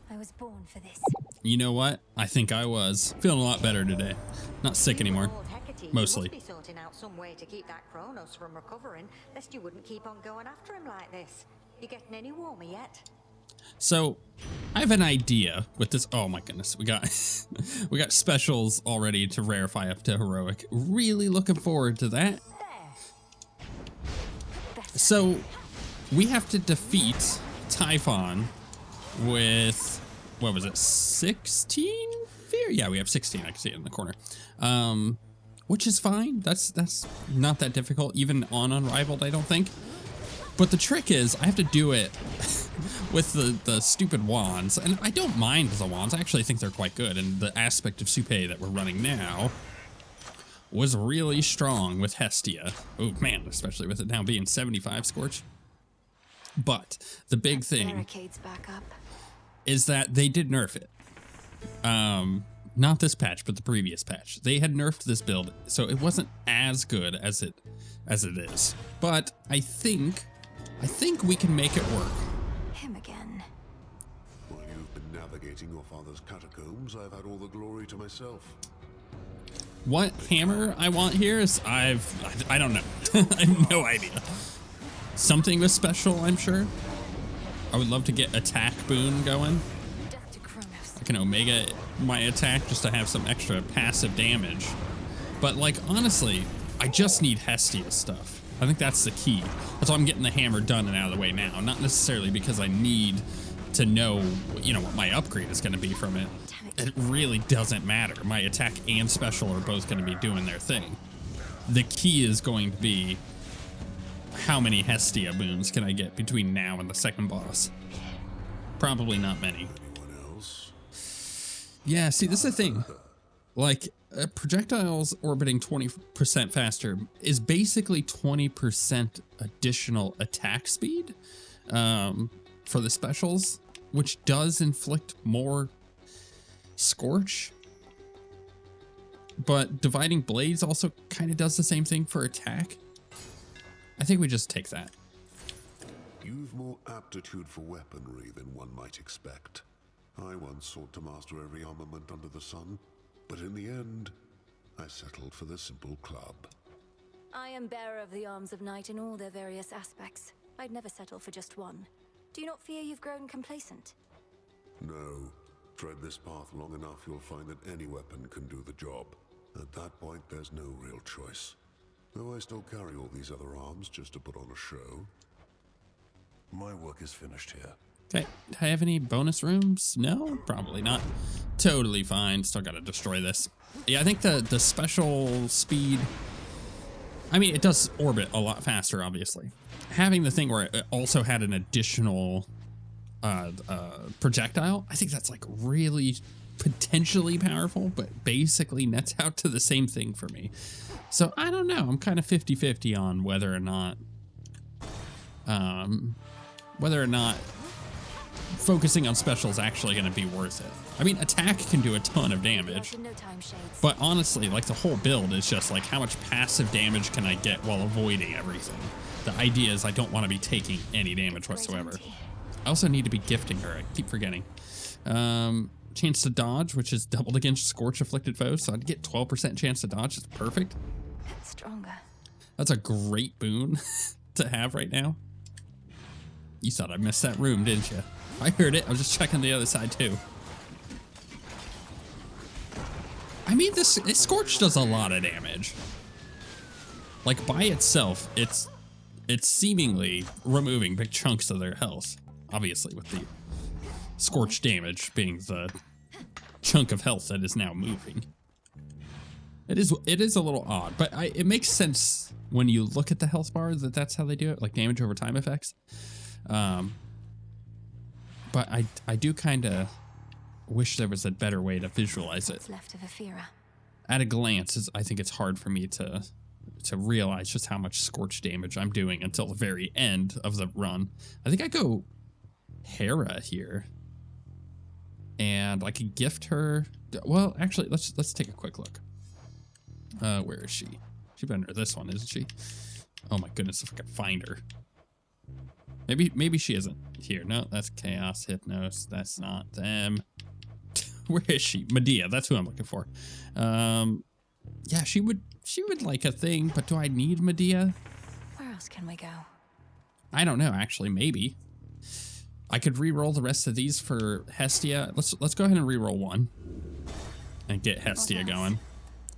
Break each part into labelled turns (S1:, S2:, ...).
S1: I was born for this.
S2: You know what? I think I was. Feeling a lot better today. Not sick anymore. Mostly.
S3: You must be sorting out some way to keep that Kronos from recovering, lest you wouldn't keep on going after him like this. You getting any warmer yet?
S2: So, I have an idea with this. Oh my goodness, we got we got specials already to rarefy up to heroic. Really looking forward to that. So, we have to defeat Typhon with, what was it, 16 fear? Yeah, we have 16. I can see it in the corner. Which is fine. That's not that difficult, even on Unrivaled, I don't think. But the trick is, I have to do it with the stupid wands, and I don't mind the wands. I actually think they're quite good, and the aspect of Supay that we're running now was really strong with Hestia. Oh man, especially with it now being 75 Scorch. But the big thing is that they did nerf it. Not this patch, but the previous patch. They had nerfed this build, so it wasn't as good as it is. But I think we can make it work.
S1: Him again.
S4: While you've been navigating your father's catacombs, I've had all the glory to myself.
S2: What hammer I want here is I don't know. I have no idea. Something with special, I'm sure. I would love to get attack boon going. I can omega my attack just to have some extra passive damage. But like, honestly, I just need Hestia stuff. I think that's the key. That's why I'm getting the hammer done and out of the way now. Not necessarily because I need to know, you know, what my upgrade is going to be from it. It really doesn't matter. My attack and special are both going to be doing their thing. The key is going to be how many Hestia boons can I get between now and the second boss. Probably not many.
S4: Anyone else?
S2: Yeah, see, this is the thing. Like, projectiles orbiting 20% faster is basically 20% additional attack speed for the specials, which does inflict more Scorch. But dividing blades also kind of does the same thing for attack. I think we just take that.
S4: You've more aptitude for weaponry than one might expect. I once sought to master every armament under the sun, but in the end, I settled for the simple club.
S1: I am bearer of the arms of night in all their various aspects. I'd never settle for just one. Do you not fear you've grown complacent?
S4: No. Tread this path long enough, you'll find that any weapon can do the job. At that point, there's no real choice. Though I still carry all these other arms just to put on a show. My work is finished here.
S2: Okay, do I have any bonus rooms? No, probably not. Totally fine. Still gotta destroy this. Yeah, I think the special speed, I mean, it does orbit a lot faster, obviously. Having the thing where it also had an additional projectile, I think that's like really potentially powerful, but basically nets out to the same thing for me. So I don't know. I'm kind of 50-50 on whether or not focusing on special is actually going to be worth it. I mean, attack can do a ton of damage, but honestly, like, the whole build is just like, how much passive damage can I get while avoiding everything? The idea is I don't want to be taking any damage whatsoever. I also need to be gifting her. I keep forgetting. Chance to dodge, which is doubled against Scorch afflicted foes, so I'd get 12% chance to dodge. It's perfect.
S1: Stronger.
S2: That's a great boon to have right now. You thought I missed that room, didn't you? I heard it. I was just checking the other side too. I mean, this Scorch does a lot of damage. Like, by itself, it's seemingly removing big chunks of their health. Obviously, with the Scorch damage being the chunk of health that is now moving. It is a little odd, but it makes sense when you look at the health bar that that's how they do it, like damage over time effects. But I do kind of wish there was a better way to visualize it.
S1: What's left of Ephira?
S2: At a glance, I think it's hard for me to realize just how much Scorch damage I'm doing until the very end of the run. I think I go Hera here, and I could gift her. Well, actually, let's take a quick look. Where is she? She's under this one, isn't she? Oh my goodness, if I can find her. Maybe she isn't. here. No, that's Chaos Hypnos. That's not them. Where is she? Medea. That's who I'm looking for. Yeah, she would like a thing, but do I need Medea?
S1: Where else can we go?
S2: I don't know, actually. Maybe. I could re-roll the rest of these for Hestia. Let's go ahead and re-roll one. And get Hestia going.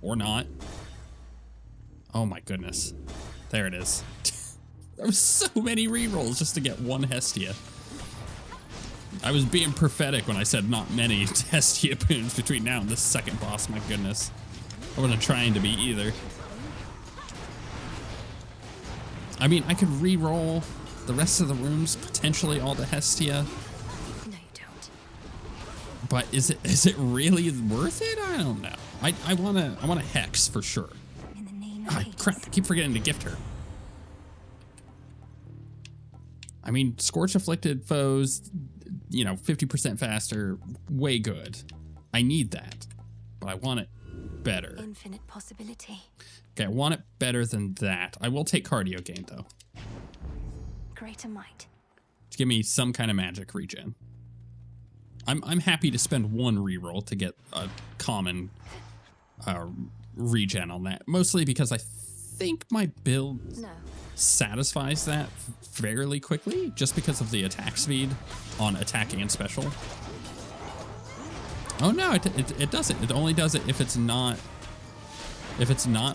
S2: Or not. Oh my goodness. There it is. There was so many re-rolls just to get one Hestia. I was being prophetic when I said not many Hestia boons between now and this second boss. My goodness. I wasn't trying to be either. I mean, I could re-roll the rest of the rooms, potentially all the Hestia.
S1: No, you don't.
S2: But is it really worth it? I don't know. I want a Hex for sure.
S1: In the name
S2: Ah,
S1: of Hades.
S2: crap, I keep forgetting to gift her. I mean, Scorch Afflicted foes, 50% faster, way good. I need that, but I want it better.
S1: Infinite possibility.
S2: Okay, I want it better than that. I will take Cardio Gain, though.
S1: Greater might.
S2: To give me some kind of magic regen. I'm happy to spend one reroll to get a common regen on that. Mostly because I think my build
S1: No.
S2: satisfies that fairly quickly, just because of the attack speed on attacking and special. Oh no, it doesn't. It only does it if it's not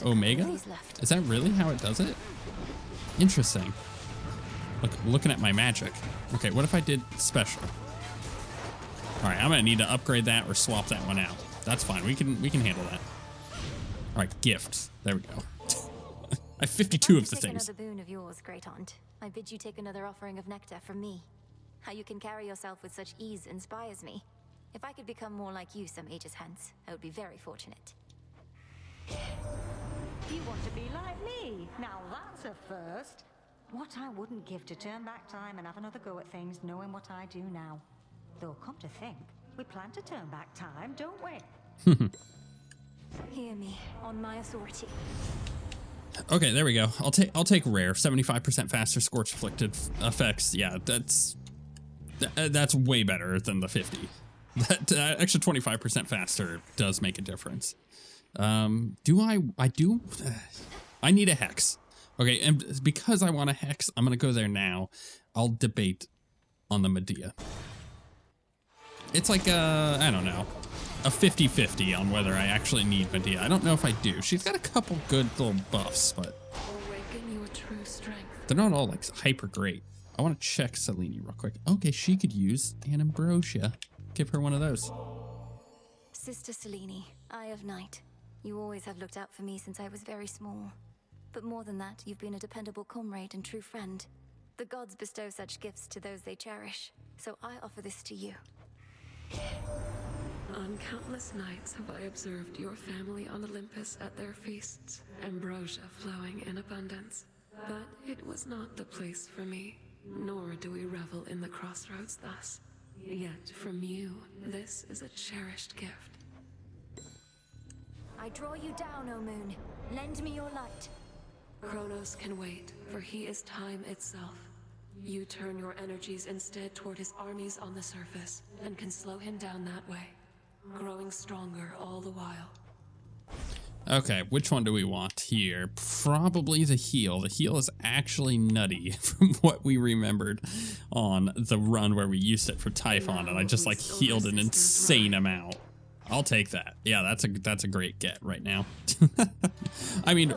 S2: Omega.
S1: Please left.
S2: Is that really how it does it? Interesting. Looking at my magic. Okay, what if I did special? All right, I'm gonna need to upgrade that or swap that one out. That's fine. We can handle that. All right, gifts. There we go. I have 52 of the things.
S1: Another boon of yours, great aunt. I bid you take another offering of nectar from me. How you can carry yourself with such ease inspires me. If I could become more like you some ages hence, I would be very fortunate.
S3: You want to be like me? Now that's a first. What I wouldn't give to turn back time and have another go at things knowing what I do now. Though, come to think, we plan to turn back time, don't we?
S1: Hear me, on my authority.
S2: Okay, there we go. I'll take rare. 75% faster Scorch Afflicted effects. Yeah, that's way better than the 50. That extra 25% faster does make a difference. I need a Hex. Okay, and because I want a Hex, I'm gonna go there now. I'll debate on the Medea. It's like I don't know, a 50-50 on whether I actually need Medea. I don't know if I do. She's got a couple good little buffs, but
S5: Awaken your true strength.
S2: they're not all like hyper great. I want to check Selene real quick. Okay, she could use an Ambrosia. Give her one of those.
S1: Sister Selene, Eye of Night. You always have looked out for me since I was very small. But more than that, you've been a dependable comrade and true friend. The gods bestow such gifts to those they cherish, so I offer this to you.
S5: On countless nights have I observed your family on Olympus at their feasts, ambrosia flowing in abundance. But it was not the place for me, nor do we revel in the crossroads thus. Yet from you, this is a cherished gift.
S1: I draw you down, O Moon. Lend me your light.
S5: Kronos can wait, for he is time itself. You turn your energies instead toward his armies on the surface, and can slow him down that way, growing stronger all the while.
S2: Okay, which one do we want here? Probably the heal. The heal is actually nutty from what we remembered on the run where we used it for Typhon, and I just like healed an insane amount. I'll take that. Yeah, that's a great get right now. I mean,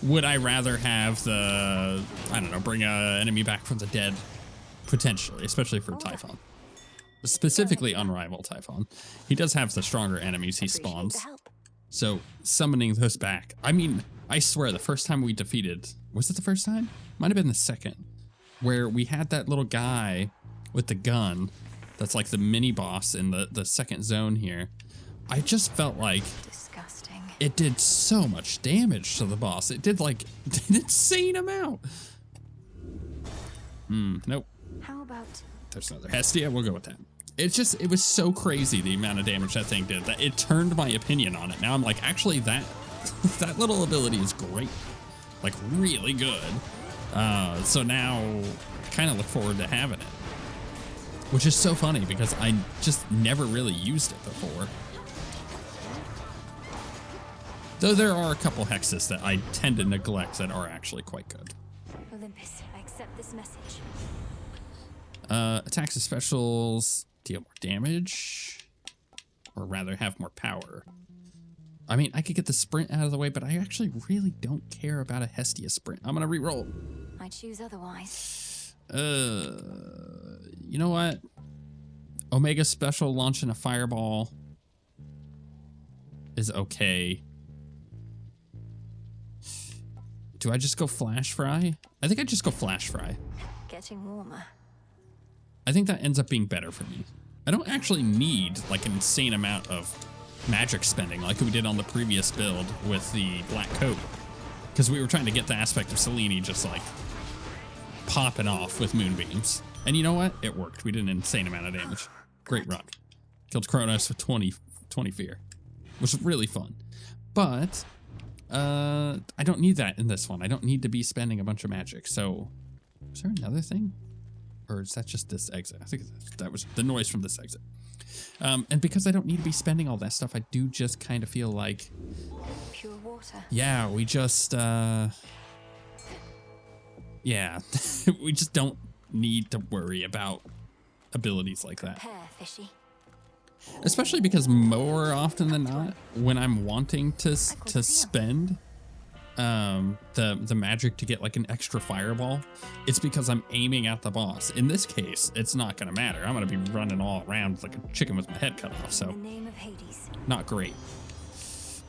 S2: would I rather have the, I don't know, bring a enemy back from the dead? Potentially, especially for Typhon. Specifically Unrivaled Typhon. He does have the stronger enemies he spawns.
S1: The help.
S2: So summoning those back. I mean, I swear the first time we defeated, was it the first time? Might have been the second, where we had that little guy with the gun. That's like the mini boss in the second zone here. I just felt like
S1: Disgusting.
S2: it did so much damage to the boss. It did like an insane amount. Nope.
S1: How about
S2: There's another Hestia. We'll go with that. It was so crazy the amount of damage that thing did that it turned my opinion on it. Now I'm like, actually that little ability is great. Like really good. So now I kind of look forward to having it. which is so funny because I just never really used it before. Though there are a couple hexes that I tend to neglect that are actually quite good.
S1: Olympus, I accept this message.
S2: Attacks and specials deal more damage, or rather have more power. I mean, I could get the sprint out of the way, but I actually really don't care about a Hestia sprint. I'm gonna re-roll.
S1: I choose otherwise.
S2: You know what? Omega special launching a fireball is okay. Do I just go flash fry? I think I just go flash fry.
S1: Getting warmer.
S2: I think that ends up being better for me. I don't actually need like an insane amount of magic spending like we did on the previous build with the black coat, because we were trying to get the aspect of Selene just like popping off with moonbeams. And you know what? It worked. We did an insane amount of damage. Great run. Killed Kronos with 20 fear, which was really fun. But I don't need that in this one. I don't need to be spending a bunch of magic. So is there another thing? Or is that just this exit? I think that was the noise from this exit. And because I don't need to be spending all that stuff, I do just kind of feel like...
S1: Pure water.
S2: Yeah, we just... yeah, we just don't need to worry about abilities like that.
S1: Prepare, fishy.
S2: Especially because more often than not, when I'm wanting to spend the magic to get like an extra fireball, it's because I'm aiming at the boss. In this case, it's not gonna matter. I'm gonna be running all around like a chicken with my head cut off, so
S1: In the name of Hades.
S2: not great.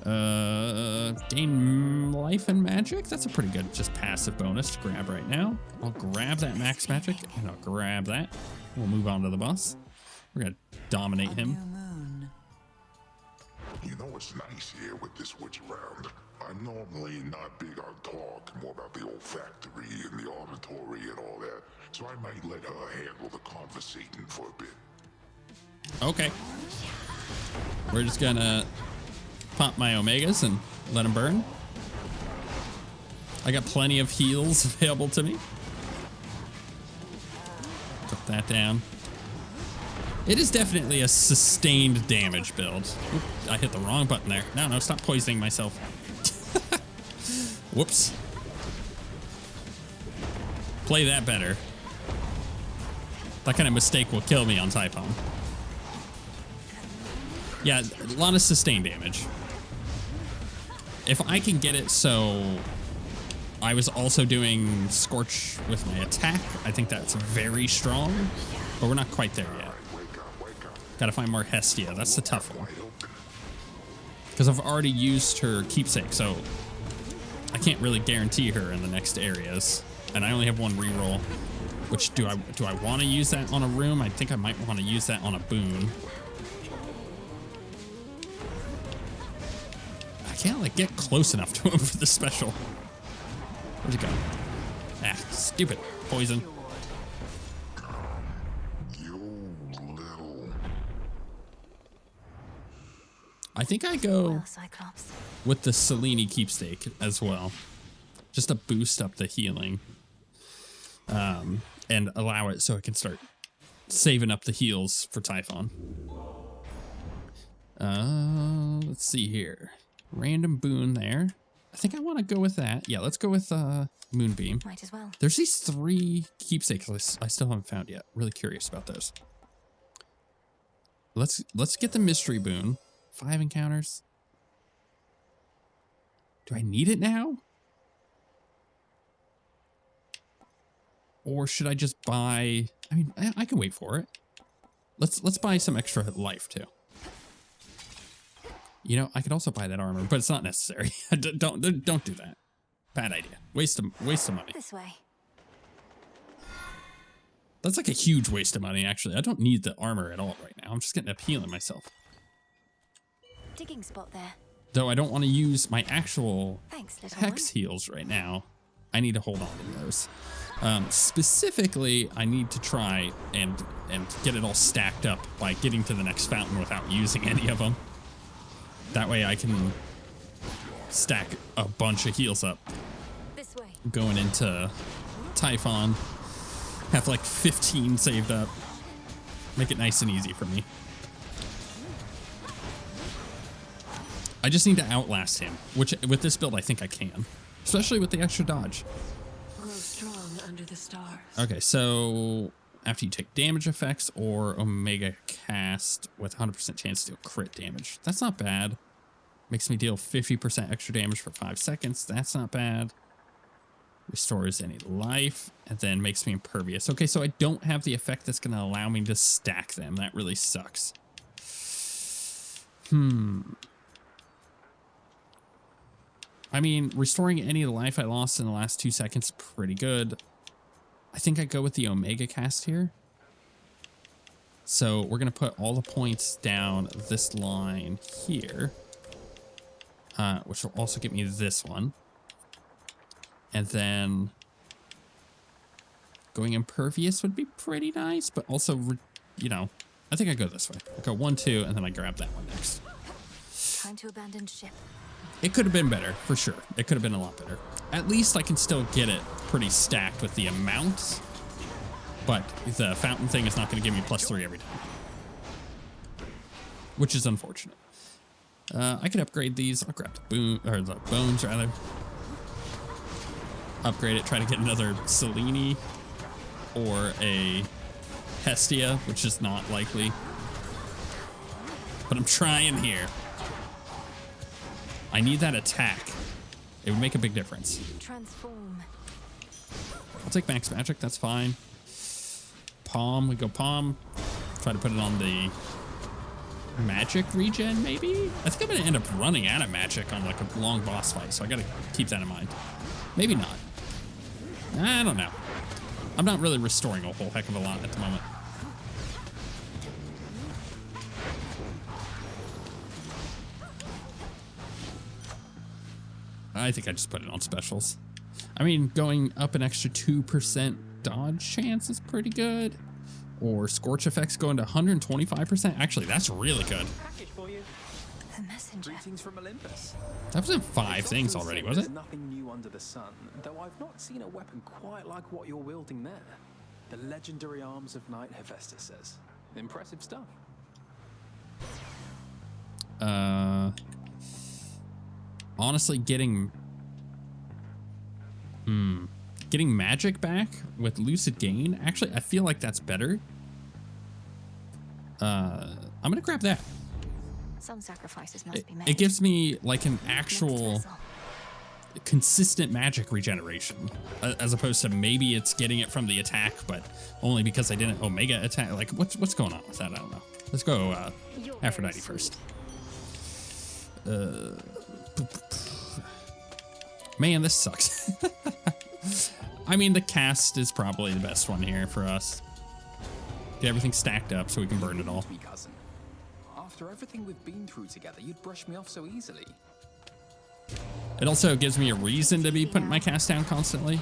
S2: Gain life and magic. That's a pretty good just passive bonus to grab right now. I'll grab that max magic and I'll grab that. We'll move on to the boss. We're gonna dominate him.
S6: You know what's nice here with this witch around? I'm normally not big on talk, more about the olfactory and the auditory and all that, so I might let her handle the conversating for a bit.
S2: Okay. We're just gonna pop my Omegas and let them burn. I got plenty of heals available to me. Put that down. It is definitely a sustained damage build. Oop, I hit the wrong button there. No, stop poisoning myself. Whoops. Play that better. That kind of mistake will kill me on Typhon. Yeah, a lot of sustained damage. If I can get it so I was also doing Scorch with my attack, I think that's very strong, but we're not quite there yet. Gotta find more Hestia. That's the tough one. Because I've already used her keepsake, so I can't really guarantee her in the next areas. And I only have one reroll. Which, do I want to use that on a room? I think I might want to use that on a Boon. I can't like get close enough to him for the special. Where'd it go? Ah, stupid. Poison. I think I go
S1: Well, Cyclops.
S2: with the Selene keepsake as well, just to boost up the healing, and allow it so it can start saving up the heals for Typhon. Let's see here. Random Boon there. I think I want to go with that. Yeah, let's go with Moonbeam.
S1: Might as well.
S2: There's these 3 keepsakes I still haven't found yet. Really curious about those. Let's get the Mystery Boon. 5 encounters. Do I need it now? Or should I just buy... I mean, I can wait for it. Let's buy some extra life too. You know, I could also buy that armor, but it's not necessary. Don't do that. Bad idea. Waste of money.
S1: This way.
S2: That's like a huge waste of money, actually. I don't need the armor at all right now. I'm just getting up healing myself.
S1: Digging spot there.
S2: Though I don't want to use my actual
S1: Thanks, little
S2: hex heals right now. I need to hold on to those. Specifically, I need to try and get it all stacked up by getting to the next fountain without using any of them. That way I can stack a bunch of heals up.
S1: This way.
S2: Going into Typhon. Have like 15 saved up. Make it nice and easy for me. I just need to outlast him, which with this build I think I can. Especially with the extra dodge.
S5: Grow strong under the stars.
S2: Okay, so after you take damage effects or Omega cast with 100% chance to deal crit damage. That's not bad. Makes me deal 50% extra damage for 5 seconds. That's not bad. Restores any life and then makes me impervious. Okay, so I don't have the effect that's going to allow me to stack them. That really sucks. I mean, restoring any of the life I lost in the last 2 seconds, pretty good. I think I go with the Omega cast here. So we're going to put all the points down this line here, which will also get me this one. And then going impervious would be pretty nice, but also, you know, I think I go this way. I go 1, 2, and then I grab that one next.
S1: Time to abandon ship.
S2: It could have been better, for sure. It could have been a lot better. At least I can still get it pretty stacked with the amounts, but the fountain thing is not going to give me +3 every time, which is unfortunate. I could upgrade these. I'll grab the boon, or the bones rather. Upgrade it, try to get another Selene or a Hestia, which is not likely, but I'm trying here. I need that attack. It would make a big difference.
S1: Transform.
S2: I'll take max magic, that's fine. Palm, we go palm. Try to put it on the magic regen, maybe? I think I'm gonna end up running out of magic on like a long boss fight, so I gotta keep that in mind. Maybe not. I don't know. I'm not really restoring a whole heck of a lot at the moment. I think I just put it on specials. I mean, going up an extra 2% dodge chance is pretty good. Or scorch effects going to 125%. Actually, that's really good.
S7: Package for you.
S1: The messenger.
S7: Greetings from Olympus.
S2: That was in 5 things already, was it?
S7: There's nothing new under the sun, though I've not seen a weapon quite like what you're wielding there. The legendary arms of Knight Hestia says. Impressive stuff.
S2: Honestly, getting magic back with Lucid Gain, actually, I feel like that's better. I'm gonna grab that.
S1: Some sacrifices must be made.
S2: It gives me like an
S1: Next
S2: actual
S1: vessel.
S2: consistent magic regeneration, as opposed to maybe it's getting it from the attack, but only because I didn't Omega attack. Like, what's going on with that? I don't know. Let's go Aphrodite first. Man, this sucks. I mean, the cast is probably the best one here for us. Get everything stacked up so we can burn it all.
S7: Me, cousin. After everything we've been through together, you'd brush me off so easily.
S2: It also gives me a reason to be putting my cast down constantly.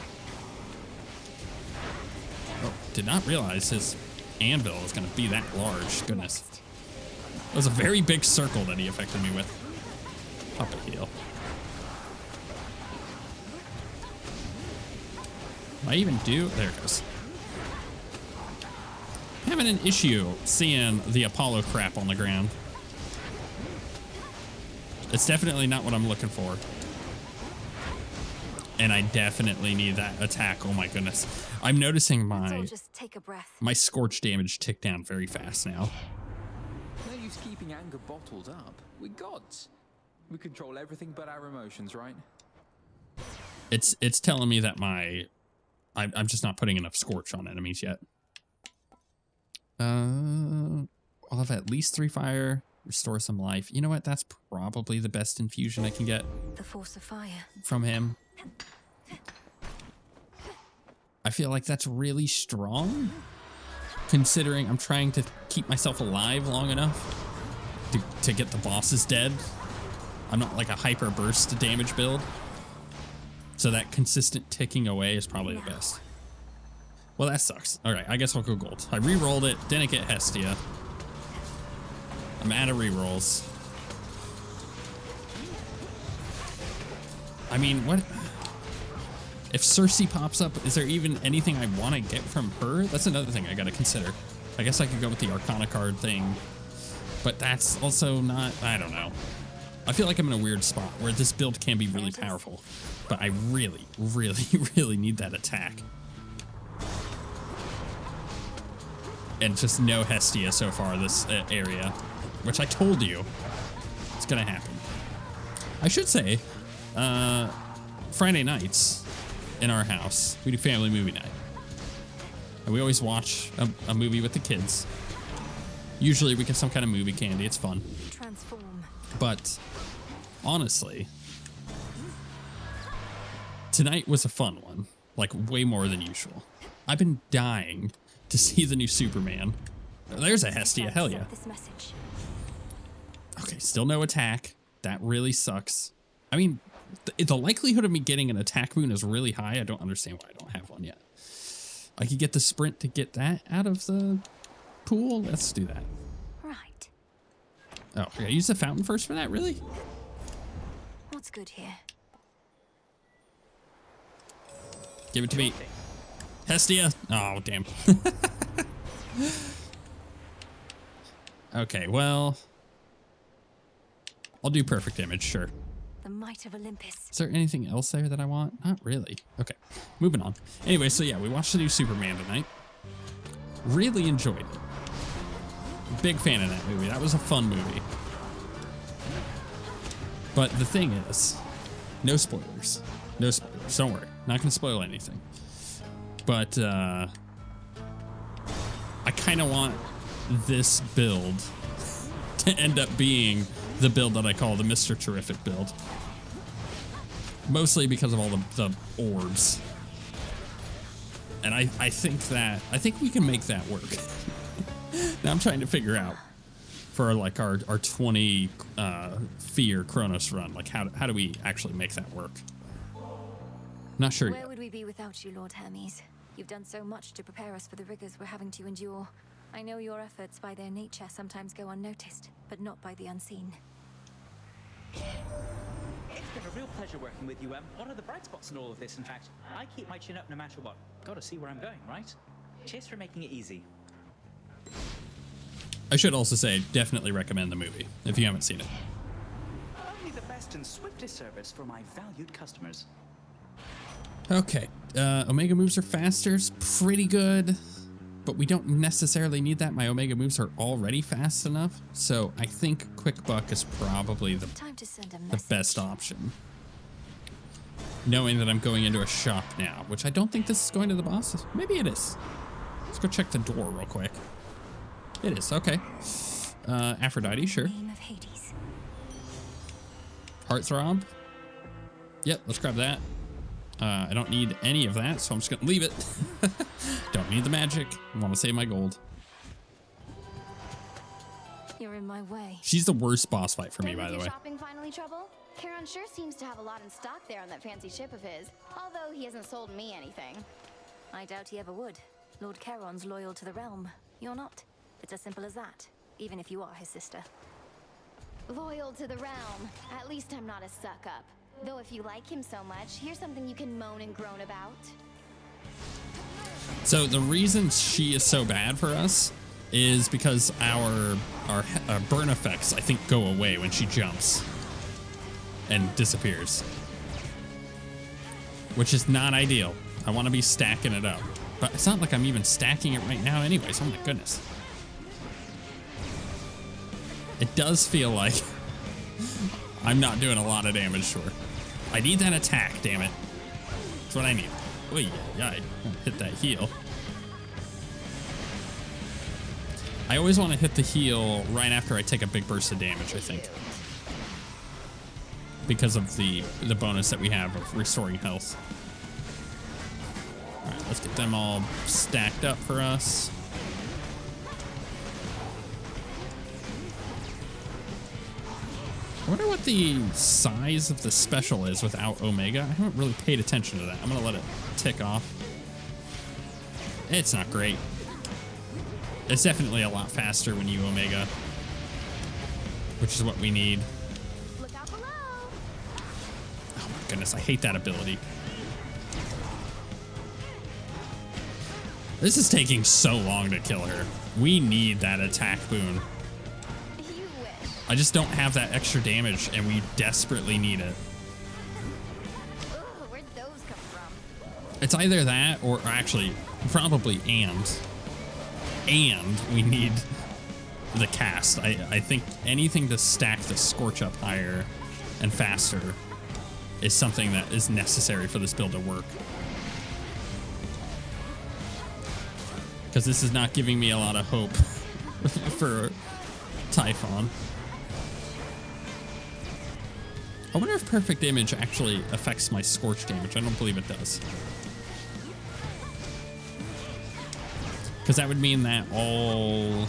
S2: Oh, did not realize his anvil was going to be that large. Goodness. It was a very big circle that he affected me with. Pop a heal. I even do? There it goes. Having an issue seeing the Apollo crap on the ground. It's definitely not what I'm looking for. And I definitely need that attack. Oh my goodness. I'm noticing
S1: Let's all just take a breath.
S2: my scorch damage tick down very fast now.
S7: No use keeping anger bottled up. We're gods. We control everything but our emotions, right?
S2: It's telling me that I'm just not putting enough scorch on enemies yet. I'll have at least 3 fire, restore some life. You know what? That's probably the best infusion I can get
S1: The force of fire.
S2: from him. I feel like that's really strong, considering I'm trying to keep myself alive long enough to get the bosses dead. I'm not like a hyper burst damage build. So that consistent ticking away is probably the best. Well, that sucks. All right, I guess I'll go gold. I re-rolled it, didn't get Hestia. I'm out of re-rolls. I mean, what? If Cersei pops up, is there even anything I want to get from her? That's another thing I got to consider. I guess I could go with the Arcana card thing, but that's also not, I don't know. I feel like I'm in a weird spot where this build can be really powerful, but I really, really, really need that attack. And just no Hestia so far this area, which I told you it's gonna happen. I should say, Friday nights in our house, we do family movie night. And we always watch a movie with the kids. Usually we get some kind of movie candy. It's fun.
S1: Transform.
S2: But honestly, tonight was a fun one. Like way more than usual. I've been dying to see the new Superman. There's a Hestia. Hell yeah.
S1: This message.
S2: Okay, still no attack. That really sucks. I mean, the likelihood of me getting an attack boon is really high. I don't understand why I don't have one yet. I could get the sprint to get that out of the pool. Let's do that.
S1: Right.
S2: Oh, I gotta use the fountain first for that? Really?
S1: What's good here?
S2: Give it to me. Hestia. Oh, damn. Okay, well, I'll do perfect image, sure.
S1: The might of Olympus.
S2: Is there anything else there that I want? Not really. Okay, moving on. Anyway, so yeah, we watched the new Superman tonight. Really enjoyed it. Big fan of that movie. That was a fun movie. But the thing is, no spoilers. No spoilers. Don't worry. Not going to spoil anything. But I kind of want this build to end up being the build that I call the Mr. Terrific build. Mostly because of all the orbs. And I think we can make that work. Now I'm trying to figure out for like our 20 Fear Chronos run, like how do we actually make that work? Not sure
S1: Where
S2: yet.
S1: would we be without you, Lord Hermes? You've done so much to prepare us for the rigors we're having to endure. I know your efforts by their nature sometimes go unnoticed, but not by the unseen.
S8: It's been a real pleasure working with you, Em. What are the bright spots in all of this, in fact? I keep my chin up no matter what. Gotta see where I'm going, right? Cheers for making it easy.
S2: I should also say, definitely recommend the movie if you haven't seen it.
S8: Only the best and swiftest service for my valued customers.
S2: Okay, Omega moves are faster, it's pretty good, but we don't necessarily need that. My Omega moves are already fast enough, so I think Quick Buck is probably the
S1: Time to send a
S2: the
S1: message.
S2: best option. Knowing that I'm going into a shop now, which I don't think this is going to the boss. Maybe it is. Let's go check the door real quick. It is, okay. Aphrodite, sure.
S1: Name of Hades.
S2: Heartthrob. Yep, let's grab that. I don't need any of that, so I'm just gonna leave it. Don't need the magic. I want to save my gold.
S1: You're in my way.
S2: She's the worst boss fight for me, by the
S9: Done with
S2: way.
S9: your shopping finally trouble? Charon sure seems to have a lot in stock there on that fancy ship of his, although he hasn't sold me anything.
S1: I doubt he ever would. Lord Charon's loyal to the realm. You're not. It's as simple as that, even if you are his sister.
S9: Loyal to the realm. At least I'm not a suck-up. Though if you like him so much, here's something you can moan and groan about.
S2: So the reason she is so bad for us is because our burn effects, I think, go away when she jumps and disappears, which is not ideal. I want to be stacking it up, but it's not like I'm even stacking it right now anyways. Oh my goodness. It does feel like I'm not doing a lot of damage to her. I need that attack, damn it. That's what I need. Oh yeah, I hit that heal. I always want to hit the heal right after I take a big burst of damage, I think. Because of the bonus that we have of restoring health. Alright, let's get them all stacked up for us. I wonder what the size of the special is without Omega. I haven't really paid attention to that. I'm going to let it tick off. It's not great. It's definitely a lot faster when you Omega, which is what we need.
S9: Look out below!
S2: Oh my goodness, I hate that ability. This is taking so long to kill her. We need that attack boon.
S9: You wish.
S2: I just don't have that extra damage, and we desperately need it.
S9: Ugh, where'd those come from?
S2: It's either that or actually probably and we need the cast. I think anything to stack the Scorch up higher and faster is something that is necessary for this build to work. Because this is not giving me a lot of hope for Typhon. I wonder if Perfect Image actually affects my Scorch damage. I don't believe it does. Because that would mean that all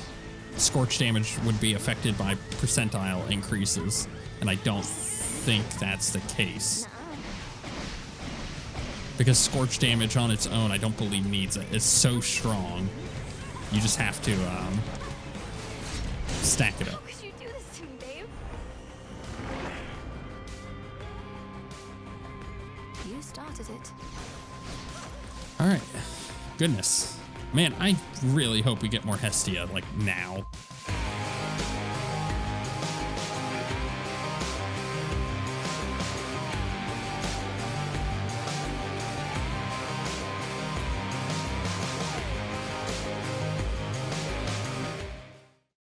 S2: Scorch damage would be affected by percentile increases. And I don't think that's the case. Because Scorch damage on its own, I don't believe needs it. It's so strong. You just have to stack it up.
S9: Could you do this to me, babe?
S1: You started it.
S2: All right. Goodness. Man, I really hope we get more Hestia, like, now.